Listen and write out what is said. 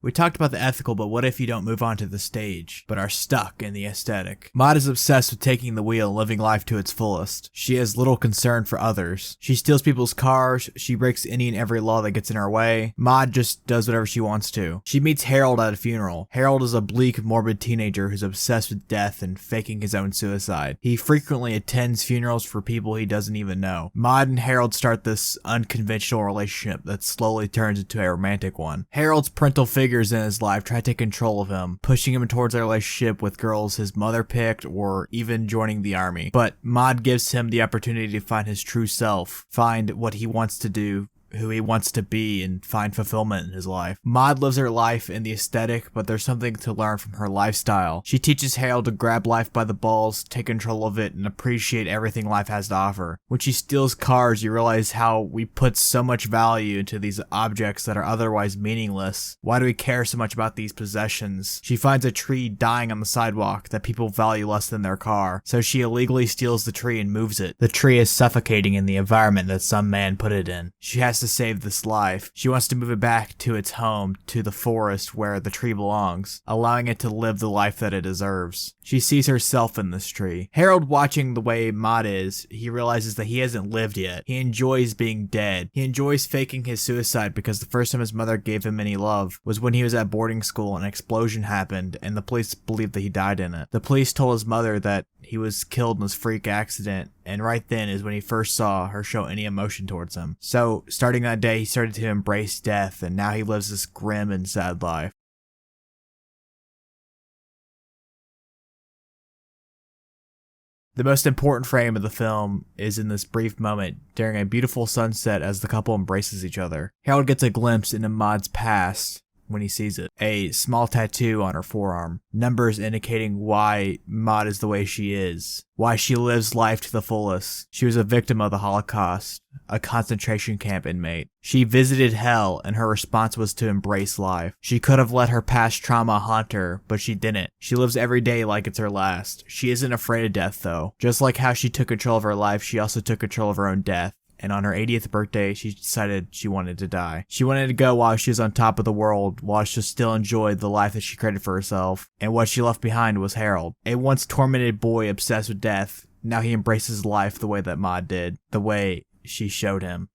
We talked about the ethical, but what if you don't move on to the stage, but are stuck in the aesthetic? Maude is obsessed with taking the wheel and living life to its fullest. She has little concern for others. She steals people's cars, she breaks any and every law that gets in her way. Maude just does whatever she wants to. She meets Harold at a funeral. Harold is a bleak, morbid teenager who's obsessed with death and faking his own suicide. He frequently attends funerals for people he doesn't even know. Maude and Harold start this unconventional relationship that slowly turns into a romantic one. Harold's parental figures in his life try to take control of him, pushing him towards a relationship with girls his mother picked or even joining the army. But Maude gives him the opportunity to find his true self, find what he wants to do, who he wants to be, and find fulfillment in his life. Maude lives her life in the aesthetic, but there's something to learn from her lifestyle. She teaches Harold to grab life by the balls, take control of it, and appreciate everything life has to offer. When she steals cars, you realize how we put so much value into these objects that are otherwise meaningless. Why do we care so much about these possessions? She finds a tree dying on the sidewalk that people value less than their car, so she illegally steals the tree and moves it. The tree is suffocating in the environment that some man put it in. She has to save this life. She wants to move it back to its home, to the forest where the tree belongs, allowing it to live the life that it deserves. She sees herself in this tree. Harold, watching the way Maude is, he realizes that he hasn't lived yet. He enjoys being dead. He enjoys faking his suicide because the first time his mother gave him any love was when he was at boarding school and an explosion happened and the police believed that he died in it. The police told his mother that he was killed in this freak accident, and right then is when he first saw her show any emotion towards him. So, starting that day, he started to embrace death, and now he lives this grim and sad life. The most important frame of the film is in this brief moment during a beautiful sunset as the couple embraces each other. Harold gets a glimpse into Maude's past when he sees it. A small tattoo on her forearm. Numbers indicating why Maude is the way she is. Why she lives life to the fullest. She was a victim of the Holocaust, a concentration camp inmate. She visited hell and her response was to embrace life. She could have let her past trauma haunt her, but she didn't. She lives every day like it's her last. She isn't afraid of death though. Just like how she took control of her life, she also took control of her own death. And on her 80th birthday, she decided she wanted to die. She wanted to go while she was on top of the world, while she still enjoyed the life that she created for herself. And what she left behind was Harold, a once tormented boy obsessed with death. Now he embraces life the way that Maude did, the way she showed him.